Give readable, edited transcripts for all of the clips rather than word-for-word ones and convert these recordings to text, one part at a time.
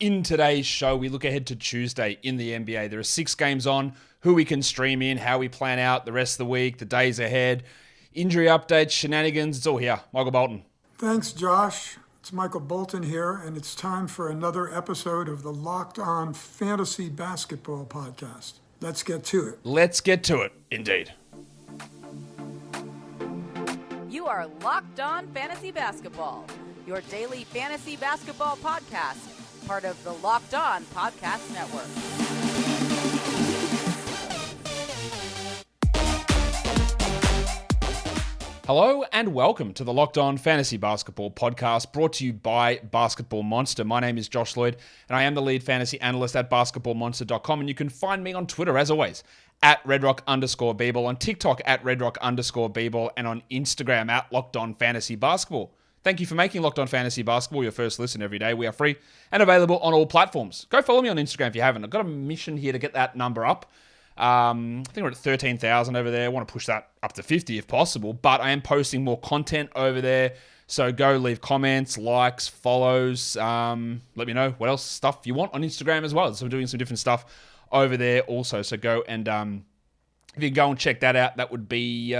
In today's show, we look ahead to Tuesday in the NBA. There are 6 games on, who we can stream in, how we plan out the rest of the week, the days ahead, injury updates, shenanigans. It's all here. Michael Bolton. Thanks, Josh. It's Michael Bolton here, and it's time for another episode of the Locked On Fantasy Basketball Podcast. Let's get to it. Let's get to it, indeed. You are Locked On Fantasy Basketball, your daily fantasy basketball podcast, part of the Locked On Podcast Network. Hello and welcome to the Locked On Fantasy Basketball Podcast, brought to you by Basketball Monster. My name is Josh Lloyd, and I am the lead fantasy analyst at basketballmonster.com, and you can find me on Twitter, as always, at redrock_bball, on TikTok at redrock_bball, and on Instagram at Locked On Fantasy Basketball. Thank you for making Locked On Fantasy Basketball your first listen every day. We are free and available on all platforms. Go follow me on Instagram if you haven't. I've got a mission here to get that number up. I think we're at 13,000 over there. I want to push that up to 50 if possible, but I am posting more content over there. So go leave comments, likes, follows. Let me know what else stuff you want on Instagram as well. So I'm doing some different stuff over there also. So go and if you can go and check that out, that would be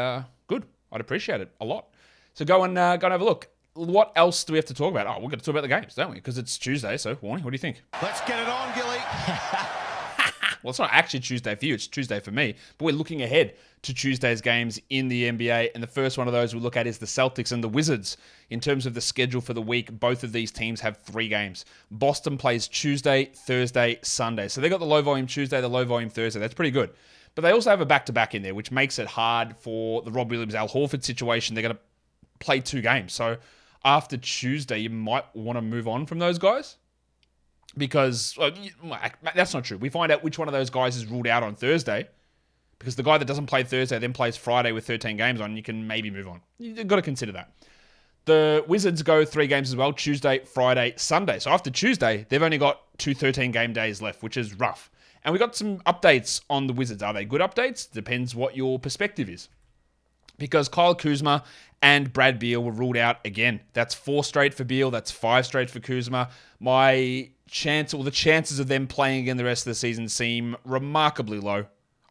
good. I'd appreciate it a lot. So go and have a look. What else do we have to talk about? Oh, we're going to talk about the games, don't we? Because it's Tuesday, so Warnie, what do you think? Let's get it on, Gilly. Well, it's not actually Tuesday for you, it's Tuesday for me. But we're looking ahead to Tuesday's games in the NBA. And the first one of those we look at is the Celtics and the Wizards. In terms of the schedule for the week, both of these teams have 3 games. Boston plays Tuesday, Thursday, Sunday. So they got the low volume Tuesday, the low volume Thursday. That's pretty good. But they also have a back-to-back in there, which makes it hard for the Rob Williams, Al Horford situation. They're going to play 2 games. So after Tuesday, you might want to move on from those guys. Because that's not true. We find out which one of those guys is ruled out on Thursday. Because the guy that doesn't play Thursday then plays Friday with 13 games on, you can maybe move on. You've got to consider that. The Wizards go 3 games as well, Tuesday, Friday, Sunday. So after Tuesday, they've only got 2 13-game days left, which is rough. And we got some updates on the Wizards. Are they good updates? Depends what your perspective is. Because Kyle Kuzma and Brad Beal were ruled out again. That's 4 straight for Beal. That's 5 straight for Kuzma. The chances of them playing again the rest of the season seem remarkably low.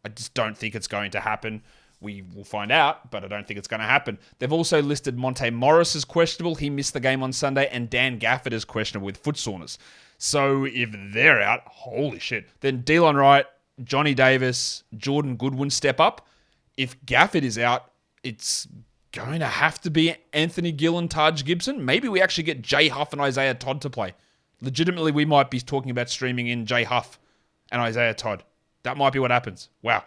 I just don't think it's going to happen. We will find out, but I don't think it's going to happen. They've also listed Monte Morris as questionable. He missed the game on Sunday, and Dan Gafford is questionable with foot soreness. So if they're out, holy shit. Then Delon Wright, Johnny Davis, Jordan Goodwin step up. If Gafford is out, it's going to have to be Anthony Gill and Taj Gibson. Maybe we actually get Jay Huff and Isaiah Todd to play. Legitimately, we might be talking about streaming in Jay Huff and Isaiah Todd. That might be what happens. Wow.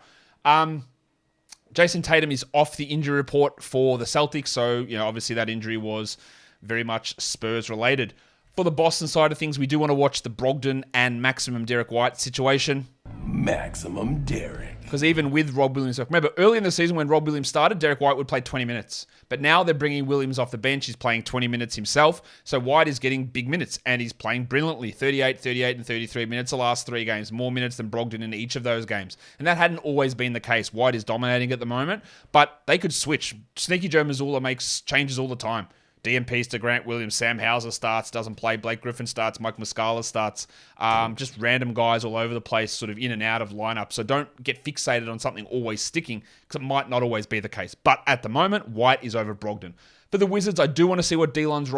Jason Tatum is off the injury report for the Celtics. So, obviously that injury was very much Spurs related. For the Boston side of things, we do want to watch the Brogdon and Maximum Derek White situation. Maximum Derek. Because even with Rob Williams, remember early in the season when Rob Williams started, Derek White would play 20 minutes. But now they're bringing Williams off the bench. He's playing 20 minutes himself. So White is getting big minutes and he's playing brilliantly. 38, 38, and 33 minutes the last 3 games. More minutes than Brogdon in each of those games. And that hadn't always been the case. White is dominating at the moment, but they could switch. Sneaky Joe Mazzulla makes changes all the time. DMPs to Grant Williams, Sam Hauser starts, doesn't play, Blake Griffin starts, Mike Muscala starts, just random guys all over the place, sort of in and out of lineup. So don't get fixated on something always sticking, because it might not always be the case. But at the moment, White is over Brogdon. For the Wizards, I do want to see what Delon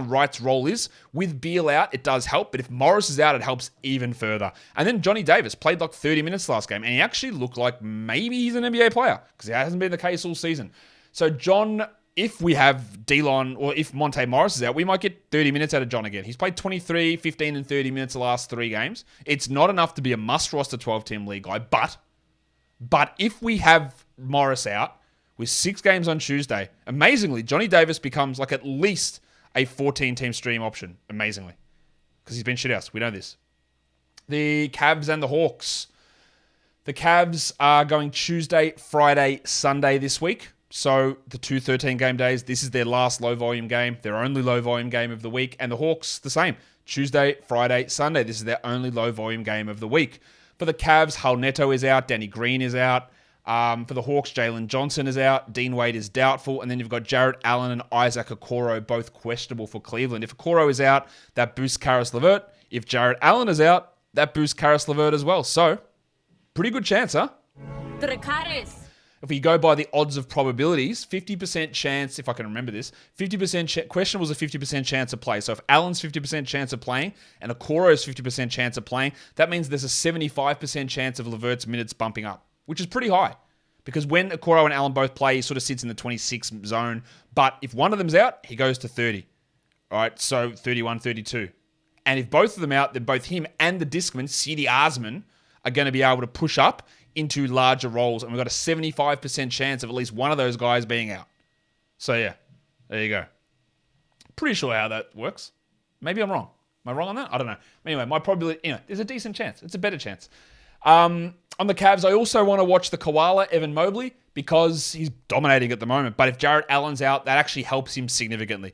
Wright's role is. With Beal out, it does help, but if Morris is out, it helps even further. And then Johnny Davis played like 30 minutes last game, and he actually looked like maybe he's an NBA player, because it hasn't been the case all season. So John, if we have Delon or if Monte Morris is out, we might get 30 minutes out of John again. He's played 23, 15, and 30 minutes the last 3 games. It's not enough to be a must-roster 12-team league guy, but if we have Morris out with 6 games on Tuesday, amazingly, Johnny Davis becomes like at least a 14-team stream option, amazingly, because he's been shithoused. We know this. The Cavs and the Hawks. The Cavs are going Tuesday, Friday, Sunday this week. So the 2 13-game days, this is their last low-volume game, their only low-volume game of the week. And the Hawks, the same. Tuesday, Friday, Sunday. This is their only low-volume game of the week. For the Cavs, Hull Neto is out. Danny Green is out. For the Hawks, Jalen Johnson is out. Dean Wade is doubtful. And then you've got Jarrett Allen and Isaac Okoro, both questionable for Cleveland. If Okoro is out, that boosts Karis LeVert. If Jarrett Allen is out, that boosts Karis LeVert as well. So, pretty good chance, huh? If we go by the odds of probabilities, 50% chance, if I can remember this, 50% question was a 50% chance of play. So if Allen's 50% chance of playing and Okoro's 50% chance of playing, that means there's a 75% chance of LeVert's minutes bumping up, which is pretty high. Because when Okoro and Allen both play, he sort of sits in the 26 zone. But if one of them's out, he goes to 30. All right, so 31, 32. And if both of them out, then both him and the discman, C.D. Osman, are going to be able to push up into larger roles, and we've got a 75% chance of at least one of those guys being out. So yeah, there you go. Pretty sure how that works. Maybe I'm wrong. Am I wrong on that? I don't know. Anyway, my probability, there's a decent chance. It's a better chance. On the Cavs, I also want to watch the Koala, Evan Mobley, because he's dominating at the moment. But if Jarrett Allen's out, that actually helps him significantly.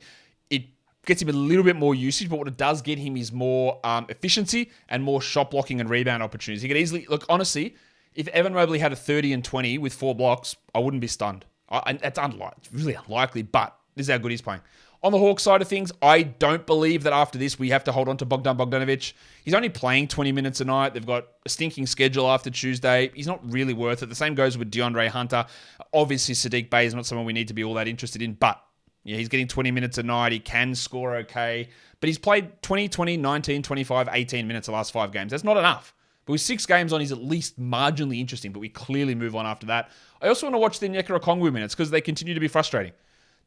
It gets him a little bit more usage, but what it does get him is more efficiency and more shot blocking and rebound opportunities. He could easily, look, honestly, if Evan Mobley had a 30 and 20 with 4 blocks, I wouldn't be stunned. It's really unlikely, but this is how good he's playing. On the Hawks side of things, I don't believe that after this we have to hold on to Bogdan Bogdanovic. He's only playing 20 minutes a night. They've got a stinking schedule after Tuesday. He's not really worth it. The same goes with DeAndre Hunter. Obviously, Sadiq Bey is not someone we need to be all that interested in, but yeah, he's getting 20 minutes a night. He can score okay, but he's played 20, 20, 19, 25, 18 minutes the last 5 games. That's not enough. But with 6 games on, he's at least marginally interesting, but we clearly move on after that. I also want to watch the Onyeka Okongwu minutes because they continue to be frustrating.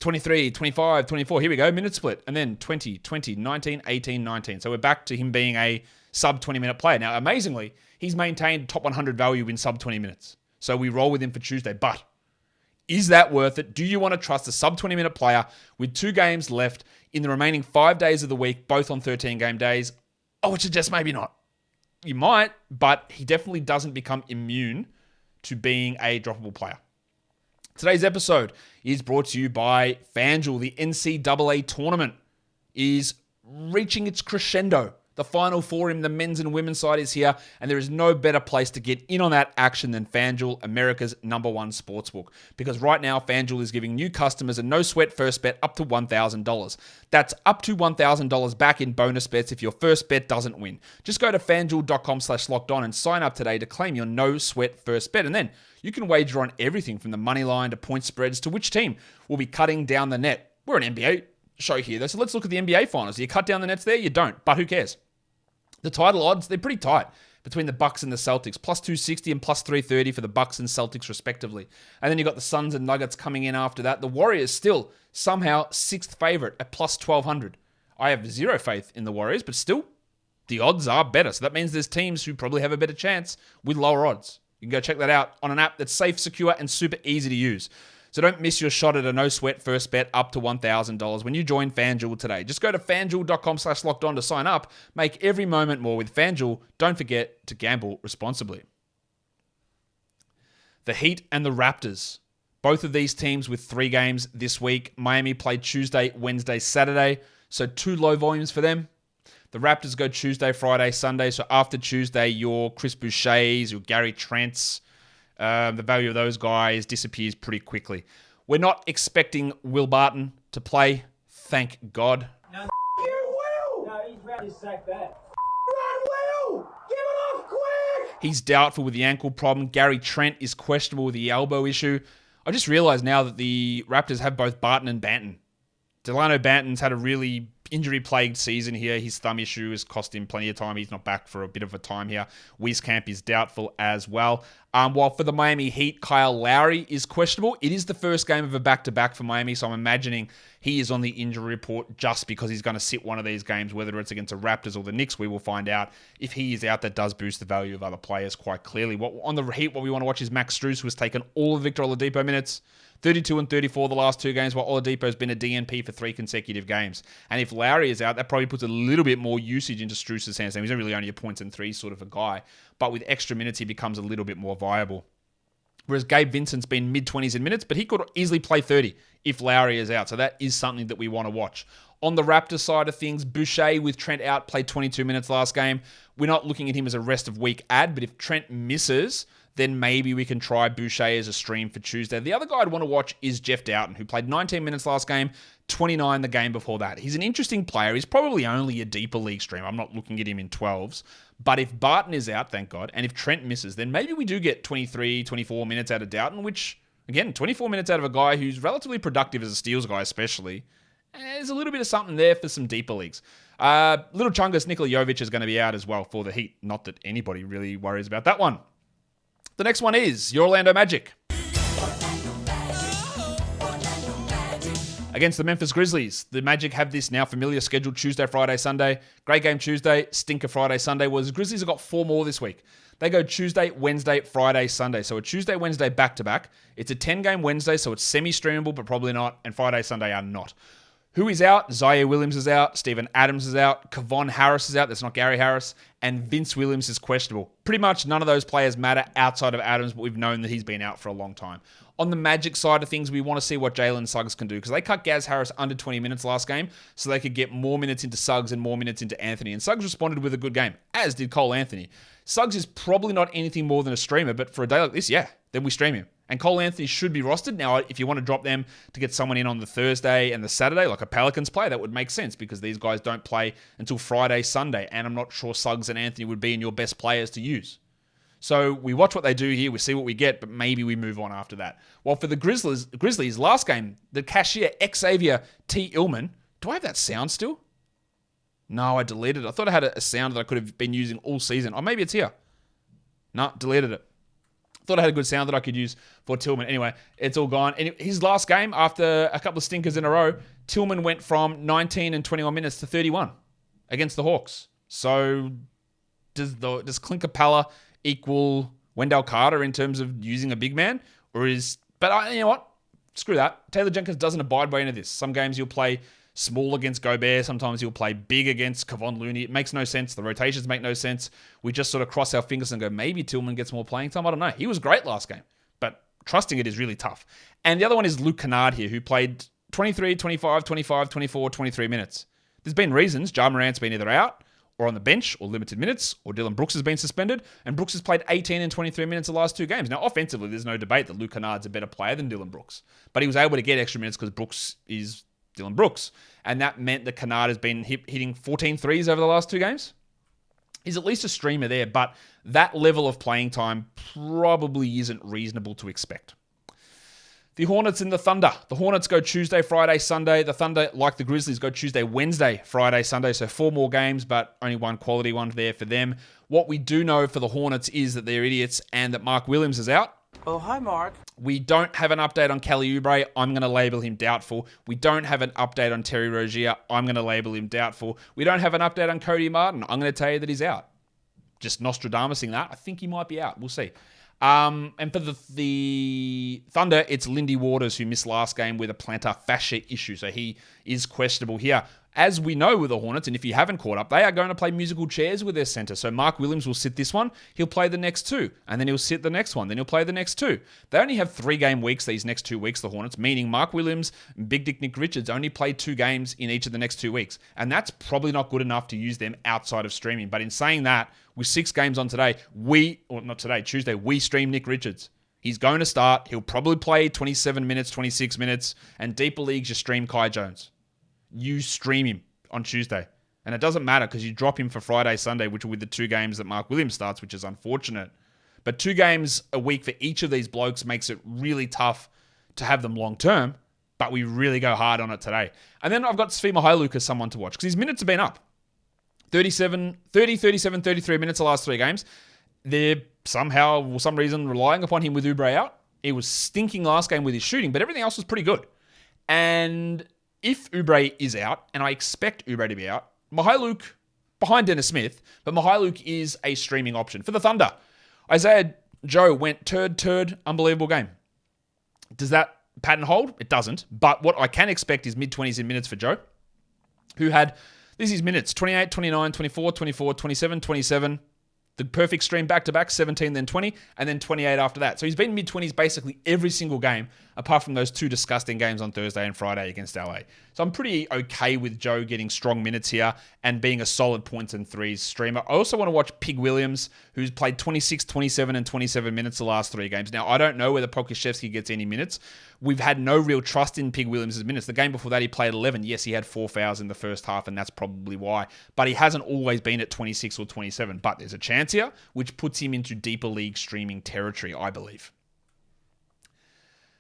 23, 25, 24, here we go, minute split. And then 20, 20, 19, 18, 19. So we're back to him being a sub 20-minute player. Now, amazingly, he's maintained top 100 value in sub 20 minutes. So we roll with him for Tuesday. But is that worth it? Do you want to trust a sub 20-minute player with 2 games left in the remaining 5 days of the week, both on 13-game days? I would suggest maybe not. You might, but he definitely doesn't become immune to being a droppable player. Today's episode is brought to you by FanDuel. The NCAA tournament is reaching its crescendo. The Final Four in the men's and women's side is here, and there is no better place to get in on that action than FanDuel, America's #1 sportsbook. Because right now, FanDuel is giving new customers a no-sweat first bet up to $1,000. That's up to $1,000 back in bonus bets if your first bet doesn't win. Just go to FanDuel.com/lockedon and sign up today to claim your no-sweat first bet. And then you can wager on everything from the money line to point spreads to which team will be cutting down the net. We're an NBA show here, though, so let's look at the NBA finals. Do you cut down the nets there? You don't, but who cares? The title odds, they're pretty tight between the Bucks and the Celtics. Plus 260 and plus 330 for the Bucks and Celtics, respectively. And then you've got the Suns and Nuggets coming in after that. The Warriors still somehow 6th favorite at plus 1200. I have zero faith in the Warriors, but still, the odds are better. So that means there's teams who probably have a better chance with lower odds. You can go check that out on an app that's safe, secure, and super easy to use. So don't miss your shot at a no-sweat first bet up to $1,000 when you join FanDuel today. Just go to FanDuel.com/lockedon to sign up. Make every moment more with FanDuel. Don't forget to gamble responsibly. The Heat and the Raptors. Both of these teams with 3 games this week. Miami played Tuesday, Wednesday, Saturday. So 2 low volumes for them. The Raptors go Tuesday, Friday, Sunday. So after Tuesday, your Chris Bouchers, your Gary Trents, the value of those guys disappears pretty quickly. We're not expecting Will Barton to play, thank God. No, you will! No, he's ready to sack that. Run, Will! Give it off quick! He's doubtful with the ankle problem. Gary Trent is questionable with the elbow issue. I just realized now that the Raptors have both Barton and Banton. Delano Banton's had a really injury-plagued season here. His thumb issue has cost him plenty of time. He's not back for a bit of a time here. Wieskamp is doubtful as well. While for the Miami Heat, Kyle Lowry is questionable. It is the first game of a back-to-back for Miami, so I'm imagining he is on the injury report just because he's going to sit one of these games, whether it's against the Raptors or the Knicks. We will find out. If he is out, that does boost the value of other players quite clearly. On the Heat, what we want to watch is Max Strus, who has taken all of Victor Oladipo minutes. 32 and 34 the last 2 games, while Oladipo's been a DNP for 3 consecutive games. And if Lowry is out, that probably puts a little bit more usage into Strus's hands. He's really only a points and 3 sort of a guy. But with extra minutes, he becomes a little bit more viable. Whereas Gabe Vincent's been mid-20s in minutes, but he could easily play 30 if Lowry is out. So that is something that we want to watch. On the Raptors side of things, Boucher with Trent out played 22 minutes last game. We're not looking at him as a rest of week add, but if Trent misses, then maybe we can try Boucher as a stream for Tuesday. The other guy I'd want to watch is Jeff Doughton, who played 19 minutes last game, 29 the game before that. He's an interesting player. He's probably only a deeper league stream. I'm not looking at him in 12s. But if Barton is out, thank God, and if Trent misses, then maybe we do get 23, 24 minutes out of Doughton, which, again, 24 minutes out of a guy who's relatively productive as a steals guy especially. There's a little bit of something there for some deeper leagues. Little Chungus Nikola Jovic is going to be out as well for the Heat. Not that anybody really worries about that one. The next one is your Orlando Magic against the Memphis Grizzlies. The Magic have this now familiar schedule: Tuesday, Friday, Sunday. Great game Tuesday, stinker Friday, Sunday. Well, the Grizzlies have got 4 more this week. They go Tuesday, Wednesday, Friday, Sunday. So a Tuesday, Wednesday back-to-back. It's a 10-game Wednesday, so it's semi-streamable, but probably not. And Friday, Sunday are not. Who is out? Zaire Williams is out. Steven Adams is out. Kevon Harris is out. That's not Gary Harris. And Vince Williams is questionable. Pretty much none of those players matter outside of Adams, but we've known that he's been out for a long time. On the Magic side of things, we want to see what Jalen Suggs can do, because they cut Gaz Harris under 20 minutes last game so they could get more minutes into Suggs and more minutes into Anthony. And Suggs responded with a good game, as did Cole Anthony. Suggs is probably not anything more than a streamer, but for a day like this, yeah, then we stream him. And Cole Anthony should be rostered. Now, if you want to drop them to get someone in on the Thursday and the Saturday, like a Pelicans player, that would make sense, because these guys don't play until Friday, Sunday, and I'm not sure Suggs and Anthony would be in your best players to use. So we watch what they do here, we see what we get, but maybe we move on after that. Well, for the Grizzlies last game, the cashier, Xavier T. Illman, do I have that sound still? No, I deleted it. I thought I had a sound that I could have been using all season. Oh, maybe it's here. No, deleted it. Thought I had a good sound that I could use for Tillman. Anyway, it's all gone. And his last game, after a couple of stinkers in a row, Tillman went from 19 and 21 minutes to 31 against the Hawks. So does Clint Capella equal Wendell Carter in terms of using a big man? But you know what? Screw that. Taylor Jenkins doesn't abide by any of this. Some games you'll play small against Gobert. Sometimes you'll play big against Kevon Looney. It makes no sense. The rotations make no sense. We just sort of cross our fingers and go, maybe Tillman gets more playing time. I don't know. He was great last game, but trusting it is really tough. And the other one is Luke Kennard here, who played 23, 25, 25, 24, 23 minutes. There's been reasons. Ja Morant's been either out or on the bench or limited minutes, or Dylan Brooks has been suspended, and Brooks has played 18 and 23 minutes the last 2 games. Now, offensively, there's no debate that Luke Kennard's a better player than Dylan Brooks, but he was able to get extra minutes because Brooks is Dylan Brooks, and that meant that Kennard has been hitting 14 threes over the last 2 games. He's at least a streamer there, but that level of playing time probably isn't reasonable to expect. The Hornets and the Thunder. The Hornets go Tuesday, Friday, Sunday. The Thunder, like the Grizzlies, go Tuesday, Wednesday, Friday, Sunday. So 4 more games, but only one quality one there for them. What we do know for the Hornets is that they're idiots and that Mark Williams is out. Oh, hi, Mark. We don't have an update on Kelly Oubre. I'm going to label him doubtful. We don't have an update on Terry Rozier. I'm going to label him doubtful. We don't have an update on Cody Martin. I'm going to tell you that he's out. Just Nostradamusing that. I think he might be out. We'll see. And for the Thunder, it's Lindy Waters, who missed last game with a plantar fascia issue. So he is questionable here. As we know with the Hornets, and if you haven't caught up, they are going to play musical chairs with their center. So Mark Williams will sit this one. He'll play the next 2. And then he'll sit the next one. Then he'll play the next 2. They only have 3-game weeks these next 2 weeks, the Hornets, meaning Mark Williams and Big Dick Nick Richards only play 2 games in each of the next 2 weeks. And that's probably not good enough to use them outside of streaming. But in saying that, with 6 games on today, Tuesday, we stream Nick Richards. He's going to start. He'll probably play 27 minutes, 26 minutes. And deeper leagues, you stream Kai Jones. You stream him on Tuesday. And it doesn't matter because you drop him for Friday, Sunday, which will be the 2 games that Mark Williams starts, which is unfortunate. But 2 games a week for each of these blokes makes it really tough to have them long term. But we really go hard on it today. And then I've got Svi Mykhailiuk as someone to watch because his minutes have been up. 30, 37, 33 minutes the last 3 games. They're somehow, for some reason, relying upon him with Oubre out. He was stinking last game with his shooting, but everything else was pretty good. And if Oubre is out, and I expect Oubre to be out, Mykhailiuk, behind Dennis Smith, but Mykhailiuk is a streaming option. For the Thunder, Isaiah Joe went turd, unbelievable game. Does that pattern hold? It doesn't. But what I can expect is mid-20s in minutes for Joe, who had, this is his minutes, 28, 29, 24, 24, 27, 27, The perfect stream back-to-back, 17, then 20, and then 28 after that. So he's been mid-20s basically every single game, apart from those 2 disgusting games on Thursday and Friday against LA. So I'm pretty okay with Joe getting strong minutes here and being a solid points and threes streamer. I also want to watch Pig Williams, who's played 26, 27, and 27 minutes the last 3 games. Now, I don't know whether Pokuševski gets any minutes. We've had no real trust in Pig Williams' minutes. The game before that, he played 11. Yes, he had 4 fouls in the first half, and that's probably why. But he hasn't always been at 26 or 27. But there's a chance here, which puts him into deeper league streaming territory, I believe.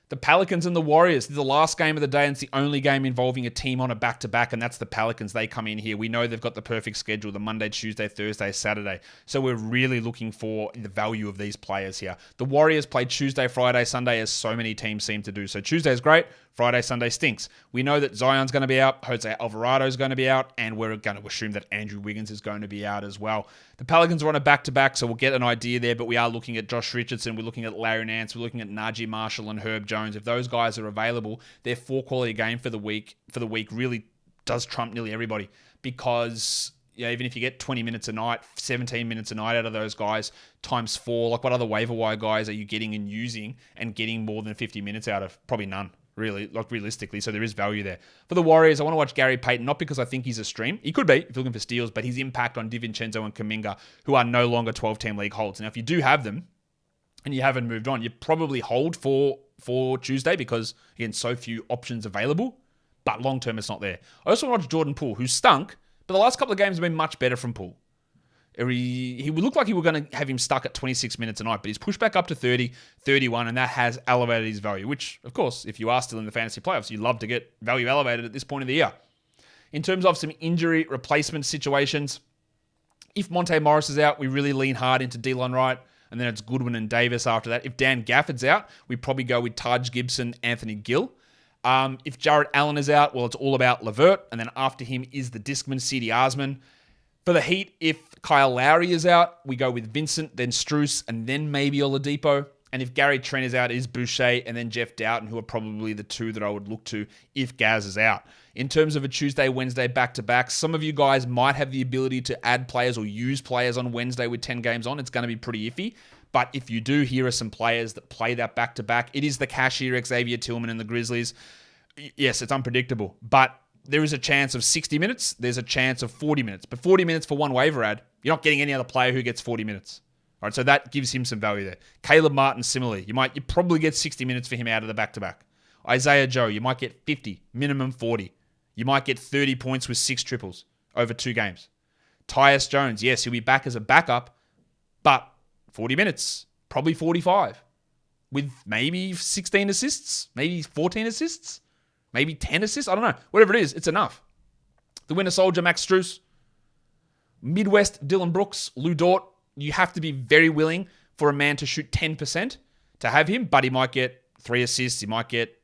The Pelicans and the Warriors. This is the last game of the day, and it's the only game involving a team on a back-to-back, and that's the Pelicans. They come in here. We know they've got the perfect schedule, the Monday, Tuesday, Thursday, Saturday. So we're really looking for the value of these players here. The Warriors play Tuesday, Friday, Sunday, as so many teams seem to do. So Tuesday's great. Friday, Sunday stinks. We know that Zion's going to be out, Jose Alvarado's going to be out, and we're going to assume that Andrew Wiggins is going to be out as well. The Pelicans are on a back-to-back, so we'll get an idea there, but we are looking at Josh Richardson, we're looking at Larry Nance, we're looking at Najee Marshall and Herb Jones. If those guys are available, their 4-quality game for the week really does trump nearly everybody, because even if you get 20 minutes a night, 17 minutes a night out of those guys, times 4, like what other waiver wire guys are you getting and using and getting more than 50 minutes out of? Probably none. Really, like realistically, so there is value there. For the Warriors, I want to watch Gary Payton, not because I think he's a stream. He could be, if you're looking for steals, but his impact on DiVincenzo and Kuminga, who are no longer 12-team league holds. Now, if you do have them, and you haven't moved on, you probably hold for Tuesday because, again, so few options available, but long-term it's not there. I also want to watch Jordan Poole, who stunk, but the last couple of games have been much better from Poole. He would look like he were going to have him stuck at 26 minutes a night, but he's pushed back up to 30, 31, and that has elevated his value, which, of course, if you are still in the fantasy playoffs, you'd love to get value elevated at this point of the year. In terms of some injury replacement situations, if Monte Morris is out, we really lean hard into Delon Wright, and then it's Goodwin and Davis after that. If Dan Gafford's out, we probably go with Taj Gibson, Anthony Gill. If Jarrett Allen is out, well, it's all about LeVert, and then after him is the Discman, C.D. Osman. For the Heat, if Kyle Lowry is out, we go with Vincent, then Strus, and then maybe Oladipo. And if Gary Trent is out, it is Boucher and then Jeff Doughton, who are probably the 2 that I would look to if Gaz is out. In terms of a Tuesday, Wednesday back-to-back, some of you guys might have the ability to add players or use players on Wednesday with 10 games on. It's going to be pretty iffy. But if you do, here are some players that play that back-to-back. It is the cashier, Xavier Tillman and the Grizzlies. Yes, it's unpredictable, but there is a chance of 60 minutes. There's a chance of 40 minutes. But 40 minutes for one waiver ad, you're not getting any other player who gets 40 minutes. All right, so that gives him some value there. Caleb Martin, similarly. You probably get 60 minutes for him out of the back-to-back. Isaiah Joe, you might get 50, minimum 40. You might get 30 points with 6 triples over 2 games. Tyus Jones, yes, he'll be back as a backup, but 40 minutes, probably 45, with maybe 16 assists, maybe 14 assists. Maybe 10 assists? I don't know. Whatever it is, it's enough. The Winter Soldier, Max Strus. Midwest, Dylan Brooks. Lou Dort. You have to be very willing for a man to shoot 10% to have him, but he might get 3 assists. He might get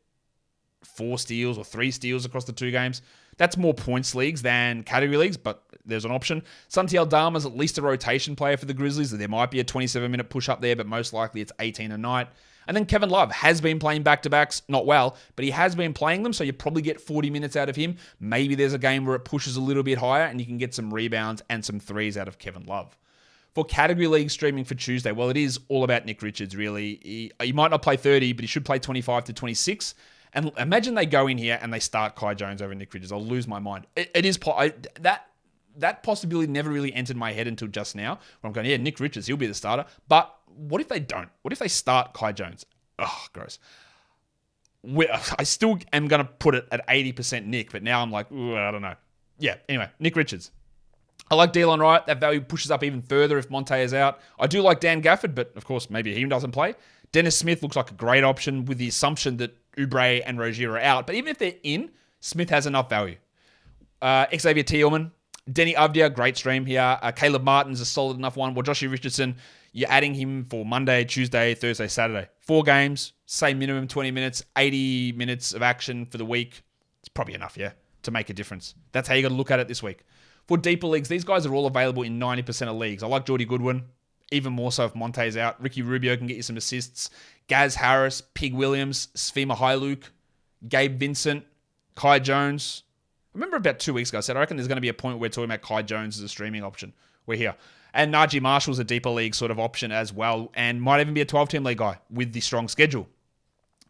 4 steals or 3 steals across the 2 games. That's more points leagues than category leagues, but there's an option. Santi Aldama's at least a rotation player for the Grizzlies. There might be a 27-minute push up there, but most likely it's 18 a night. And then Kevin Love has been playing back-to-backs, not well, but he has been playing them, so you probably get 40 minutes out of him. Maybe there's a game where it pushes a little bit higher and you can get some rebounds and some threes out of Kevin Love. For category league streaming for Tuesday, well, it is all about Nick Richards, really. He might not play 30, but he should play 25 to 26. And imagine they go in here and they start Kai Jones over Nick Richards. I'll lose my mind. It is that possibility never really entered my head until just now, where I'm going, yeah, Nick Richards, he'll be the starter. But what if they don't? What if they start Kai Jones? Oh, gross. I still am going to put it at 80% Nick, but now I'm like, I don't know. Yeah, anyway, Nick Richards. I like Delon Wright. That value pushes up even further if Monte is out. I do like Dan Gafford, but of course, maybe he doesn't play. Dennis Smith looks like a great option with the assumption that Oubre and Rozier are out. But even if they're in, Smith has enough value. Xavier Tillman, Denny Avdia, great stream here. Caleb Martin's a solid enough one. Well, Joshua Richardson, you're adding him for Monday, Tuesday, Thursday, Saturday. 4 games, say minimum 20 minutes, 80 minutes of action for the week. It's probably enough, yeah, to make a difference. That's how you got to look at it this week. For deeper leagues, these guys are all available in 90% of leagues. I like Jordy Goodwin, even more so if Monte's out. Ricky Rubio can get you some assists. Gaz Harris, Pig Williams, Sfima Hyluk, Gabe Vincent, Kai Jones. Remember about 2 weeks ago, I said, I reckon there's going to be a point where we're talking about Kai Jones as a streaming option. We're here. And Najee Marshall's a deeper league sort of option as well, and might even be a 12-team league guy with the strong schedule.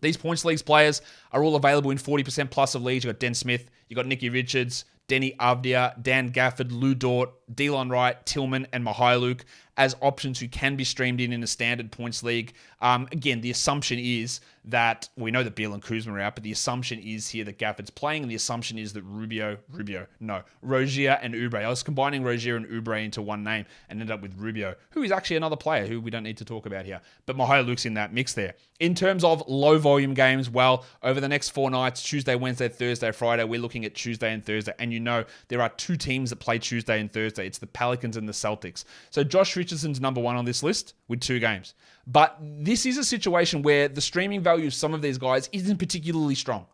These points leagues players are all available in 40% plus of leagues. You've got Den Smith, you've got Nicky Richards, Denny Avdia, Dan Gafford, Lou Dort, Delon Wright, Tillman, and Mihailuk as options who can be streamed in a standard points league. Again, the assumption is that we know that Beal and Kuzma are out, but the assumption is here that Gafford's playing, and the assumption is that Rozier and Oubre. I was combining Rozier and Oubre into one name and ended up with Rubio, who is actually another player who we don't need to talk about here. But Mihailuk's in that mix there. In terms of low volume games, well, over the next 4 nights, Tuesday, Wednesday, Thursday, Friday, we're looking at Tuesday and Thursday. And you know there are 2 teams that play Tuesday and Thursday. It's the Pelicans and the Celtics. So Josh Richardson's number 1 on this list with 2 games. But this is a situation where the streaming value of some of these guys isn't particularly strong.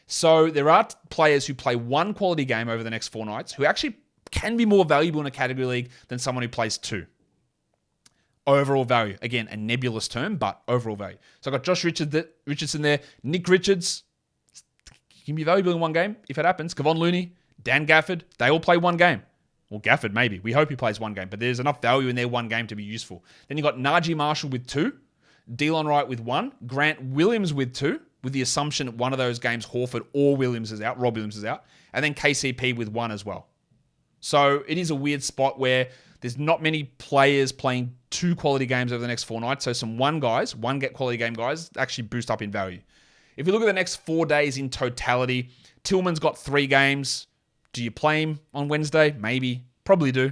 So there are players who play 1 quality game over the next 4 nights who actually can be more valuable in a category league than someone who plays 2. Overall value. Again, a nebulous term, but overall value. So I've got Josh Richardson there. Nick Richards can be valuable in 1 game if it happens. Kevon Looney, Dan Gafford, they all play 1 game. Well, Gafford, maybe. We hope he plays 1 game, but there's enough value in their 1 game to be useful. Then you've got Najee Marshall with 2, Delon Wright with 1, Grant Williams with 2, with the assumption that one of those games, Horford or Williams is out, Rob Williams is out, and then KCP with 1 as well. So it is a weird spot where there's not many players playing 2 quality games over the next 4 nights, so some 1 get quality game guys actually boost up in value. If you look at the next 4 days in totality, Tillman's got 3 games. Do you play him on Wednesday? Maybe. Probably do.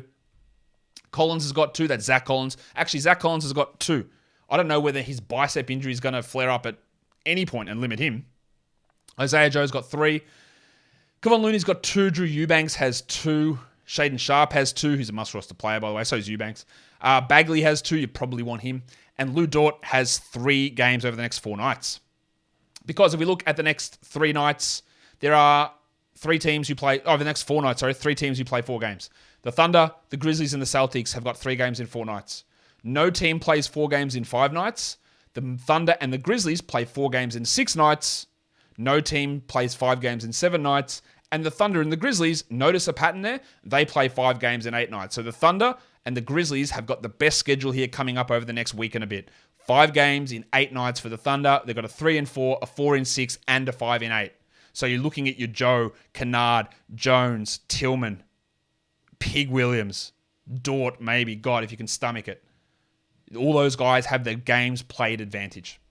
Collins has got 2. That's Zach Collins. Actually, Zach Collins has got 2. I don't know whether his bicep injury is going to flare up at any point and limit him. Isaiah Joe's got 3. Kevon Looney's got 2. Drew Eubanks has 2. Shaden Sharp has 2. He's a must-roster player, by the way. So is Eubanks. Bagley has 2. You probably want him. And Lou Dort has 3 games over the next 4 nights. Because if we look at the next 3 nights, there are 3 teams who play... Oh, the next 4 nights, 3 teams who play 4 games. The Thunder, the Grizzlies, and the Celtics have got 3 games in 4 nights. No team plays 4 games in 5 nights. The Thunder and the Grizzlies play 4 games in 6 nights. No team plays 5 games in 7 nights. And the Thunder and the Grizzlies, notice a pattern there, they play 5 games in 8 nights. So the Thunder and the Grizzlies have got the best schedule here coming up over the next week and a bit. 5 games in 8 nights for the Thunder. They've got a 3 in 4, a 4 in 6, and a 5 in 8. So you're looking at your Joe, Kennard, Jones, Tillman, Pig Williams, Dort, maybe. God, if you can stomach it. All those guys have their games played advantage.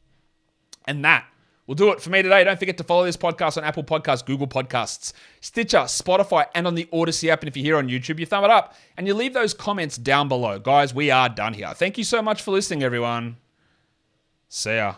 And that will do it for me today. Don't forget to follow this podcast on Apple Podcasts, Google Podcasts, Stitcher, Spotify, and on the Odyssey app. And if you're here on YouTube, you thumb it up and you leave those comments down below. Guys, we are done here. Thank you so much for listening, everyone. See ya.